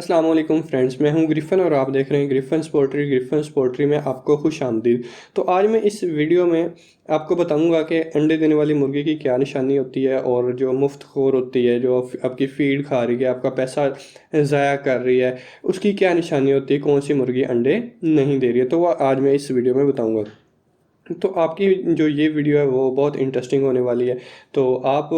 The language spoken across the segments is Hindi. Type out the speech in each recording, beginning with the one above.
अस्सलाम वालेकुम फ्रेंड्स, मैं हूं ग्रिफ़न और आप देख रहे हैं ग्रिफ़न्स पोल्ट्री में आपको खुश आमदीद। तो आज मैं इस वीडियो में आपको बताऊंगा कि अंडे देने वाली मुर्गी की क्या निशानी होती है और जो मुफ्तखोर होती है, जो आपकी फ़ीड खा रही है, आपका पैसा ज़ाया कर रही है, उसकी क्या निशानी होती है, कौन सी मुर्गी अंडे नहीं दे रही है। तो वो आज मैं इस वीडियो में बताऊँगा। तो आपकी जो ये वीडियो है वो बहुत इंटरेस्टिंग होने वाली है। तो आप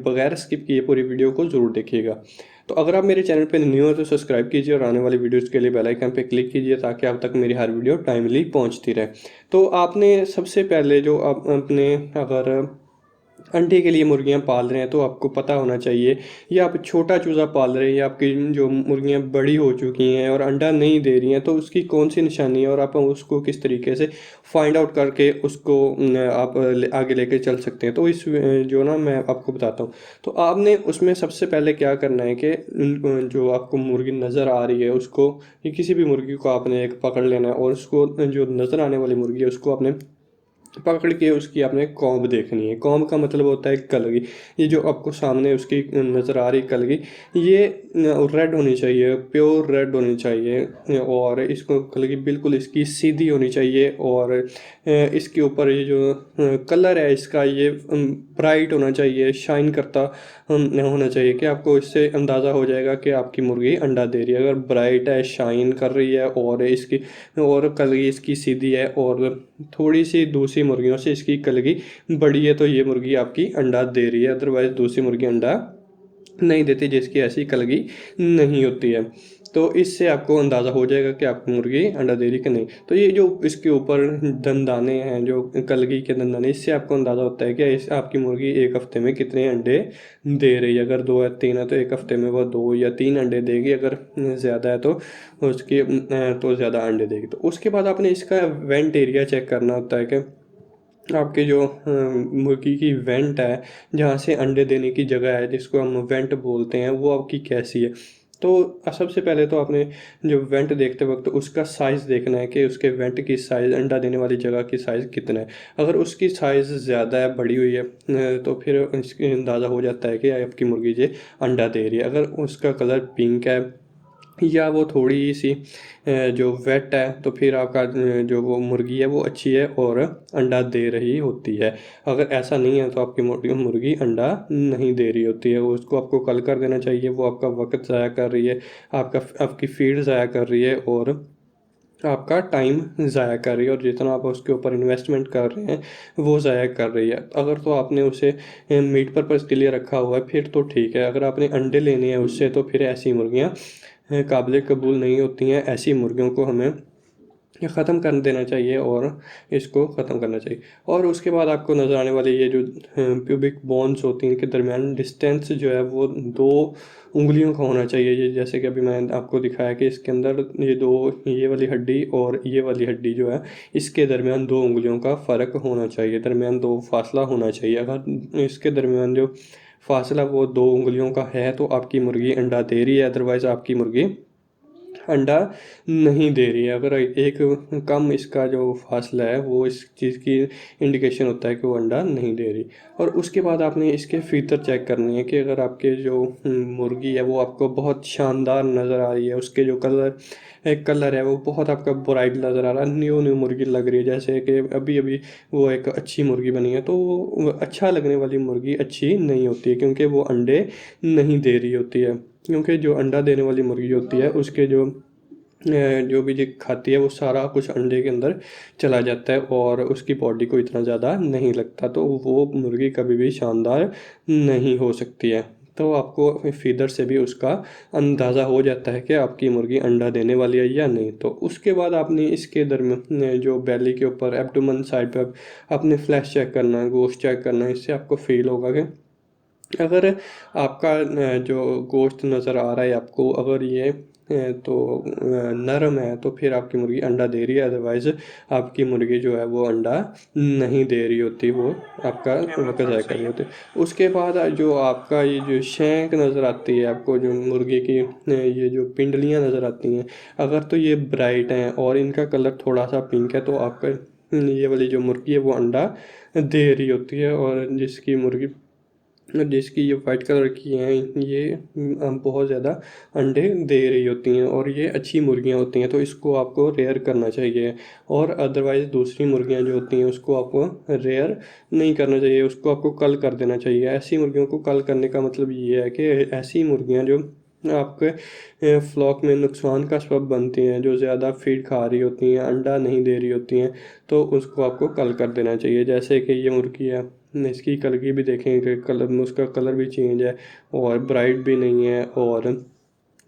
बगैर स्किप किए पूरी वीडियो को ज़रूर देखिएगा। तो अगर आप मेरे चैनल पे न्यू हो तो सब्सक्राइब कीजिए और आने वाली वीडियोज़ के लिए बेल आइकन पे क्लिक कीजिए ताकि आप तक मेरी हर वीडियो टाइमली पहुंचती रहे। तो आपने सबसे पहले जो आप अपने अगर अंडे के लिए मुर्गियां पाल रहे हैं तो आपको पता होना चाहिए, या आप छोटा चूज़ा पाल रहे हैं या आपकी जो मुर्गियां बड़ी हो चुकी हैं और अंडा नहीं दे रही हैं, तो उसकी कौन सी निशानी है और आप उसको किस तरीके से फाइंड आउट करके उसको आप आगे लेके चल सकते हैं। तो जो ना मैं आपको बताता हूँ। तो आपने उसमें सबसे पहले क्या करना है कि जो आपको मुर्गी नज़र आ रही है उसको, या किसी भी मुर्गी को आपने एक पकड़ लेना है और उसको जो नज़र आने वाली मुर्गी है उसको आपने पकड़ के उसकी आपने कॉम्ब देखनी है। कॉम्ब का मतलब होता है कलगी। ये जो आपको सामने उसकी नज़र आ रही कलगी, ये रेड होनी चाहिए, प्योर रेड होनी चाहिए और इसको कलगी बिल्कुल इसकी सीधी होनी चाहिए। और इसके ऊपर ये जो कलर है इसका, ये ब्राइट होना चाहिए, शाइन करता होना चाहिए कि आपको इससे अंदाज़ा हो जाएगा कि आपकी मुर्गी अंडा दे रही है। अगर ब्राइट है, शाइन कर रही है और इसकी और कलगी इसकी सीधी है और थोड़ी सी दूसरी मुर्गियों से इसकी कलगी बड़ी है, तो ये मुर्गी आपकी अंडा दे रही है। अदरवाइज़ दूसरी मुर्गी अंडा नहीं देती जिसकी ऐसी कलगी नहीं होती है। तो इससे आपको अंदाज़ा हो जाएगा कि आपकी मुर्गी अंडा दे रही कि नहीं। तो ये जो इसके ऊपर दंदाने हैं, जो कलगी के दंदाने, इससे आपको अंदाज़ा होता है कि इस आपकी मुर्गी एक हफ्ते में कितने अंडे दे रही है। अगर 2 या 3 है तो एक हफ्ते में वो 2 या 3 अंडे देगी। अगर ज़्यादा है तो उसकी तो ज़्यादा अंडे देगी। तो उसके बाद आपने इसका वेंट एरिया चेक करना होता है कि आपके जो मुर्गी की वेंट है, जहाँ से अंडे देने की जगह है जिसको हम वेंट बोलते हैं, वो आपकी कैसी है। तो सबसे पहले तो आपने जो वेंट देखते वक्त उसका साइज़ देखना है कि उसके वेंट की साइज़, अंडा देने वाली जगह की साइज़ कितना है। अगर उसकी साइज़ ज़्यादा है, बड़ी हुई है, तो फिर इसके अंदाज़ा हो जाता है कि आपकी मुर्गी ये अंडा दे रही है। अगर उसका कलर पिंक है या वो थोड़ी सी जो वेट है, तो फिर आपका जो वो मुर्गी है वो अच्छी है और अंडा दे रही होती है। अगर ऐसा नहीं है तो आपकी मुर्गी मुर्गी अंडा नहीं दे रही होती है, वो उसको आपको कल कर देना चाहिए। वो आपका वक्त ज़ाया कर रही है, आपकी फीड ज़ाया कर रही है और आपका टाइम ज़ाया कर रही है, और जितना आप उसके ऊपर इन्वेस्टमेंट कर रहे हैं वो ज़ाया कर रही है। अगर तो आपने उसे मीट पर्पज़ के लिए रखा हुआ है फिर तो ठीक है। अगर आपने अंडे लेने हैं उससे तो फिर ऐसी मुर्गियाँ काबिल कबूल नहीं होती हैं। ऐसी मुर्गियों को हमें ये ख़त्म कर देना चाहिए और इसको ख़त्म करना चाहिए। और उसके बाद आपको नज़र आने वाली ये जो प्यूबिक बोन्स होती हैं, इनके दरमियान डिस्टेंस जो है वो 2 उँगलियों का होना चाहिए। ये जैसे कि अभी मैंने आपको दिखाया कि इसके अंदर ये 2, ये वाली हड्डी और ये वाली हड्डी जो है, इसके दरमियान 2 उँगलियों का फ़र्क होना चाहिए, दरमियान 2 फासला होना चाहिए। अगर इसके दरमियान जो फासला वो 2 उँगलियों का है तो आपकी मुर्गी अंडा दे रही है, अदरवाइज़ आपकी मुर्गी अंडा नहीं दे रही है। अगर एक कम इसका जो फासला है वो इस चीज़ की इंडिकेशन होता है कि वो अंडा नहीं दे रही। और उसके बाद आपने इसके फीचर चेक करने हैं कि अगर आपके जो मुर्गी है वो आपको बहुत शानदार नज़र आ रही है, उसके जो कलर है वो बहुत आपका ब्राइट नज़र आ रहा है, न्यू न्यू मुर्गी लग रही है, जैसे कि अभी अभी वो एक अच्छी मुर्गी बनी है, तो वो अच्छा लगने वाली मुर्गी अच्छी नहीं होती है क्योंकि वो अंडे नहीं दे रही होती है। क्योंकि जो अंडा देने वाली मुर्गी होती है उसके जो भी जो खाती है वो सारा कुछ अंडे के अंदर चला जाता है और उसकी बॉडी को इतना ज़्यादा नहीं लगता, तो वो मुर्गी कभी भी शानदार नहीं हो सकती है। तो आपको फीडर से भी उसका अंदाज़ा हो जाता है कि आपकी मुर्गी अंडा देने वाली है या नहीं। तो उसके बाद आपने इसके दरमियान जो बेली के ऊपर एब्डोमेन साइड पर आपने फ्लैश चेक करना है, गोश्त चेक करना है। इससे आपको फील होगा कि अगर आपका जो गोश्त नज़र आ रहा है आपको, अगर ये तो नरम है तो फिर आपकी मुर्गी अंडा दे रही है, अदरवाइज़ आपकी मुर्गी जो है वो अंडा नहीं दे रही होती, वो आपका वक्त ज़ाया कर रही होती। उसके बाद जो आपका ये जो शेंक नज़र आती है आपको, जो मुर्गी की ये जो पिंडलियाँ नज़र आती हैं, अगर तो ये ब्राइट हैं और इनका कलर थोड़ा सा पिंक है तो आपका ये वाली जो मुर्गी है वो अंडा दे रही होती है। और जिसकी मुर्गी जिसकी ये वाइट कलर की हैं, ये बहुत ज़्यादा अंडे दे रही होती हैं और ये अच्छी मुर्गियाँ होती हैं, तो इसको आपको रेयर करना चाहिए। और अदरवाइज़ दूसरी मुर्गियाँ जो होती हैं उसको आपको रेयर नहीं करना चाहिए, उसको आपको कल कर देना चाहिए। ऐसी मुर्गियों को कल करने का मतलब ये है कि ऐसी मुर्गियाँ जो आपके फ्लॉक में नुकसान का सबब बनती हैं, जो ज़्यादा फीड खा रही होती हैं, अंडा नहीं दे रही होती हैं, तो उसको आपको कल कर देना चाहिए। जैसे कि ये मुर्गी है, इसकी कलर की भी देखें कि कलर में उसका कलर भी चेंज है और ब्राइट भी नहीं है और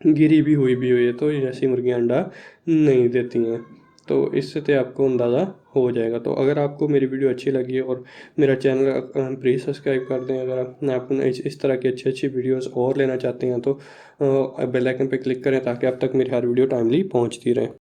गिरी भी हुई है, तो ये ऐसी मुर्गियाँ अंडा नहीं देती हैं। तो इससे आपको अंदाज़ा हो जाएगा। तो अगर आपको मेरी वीडियो अच्छी लगी है और मेरा चैनल प्लीज़ सब्सक्राइब कर दें। अगर आप इस तरह की अच्छी अच्छी वीडियोस और लेना चाहते हैं तो बेल आइकन पे क्लिक करें ताकि आप तक मेरी हर वीडियो टाइमली पहुंचती रहे।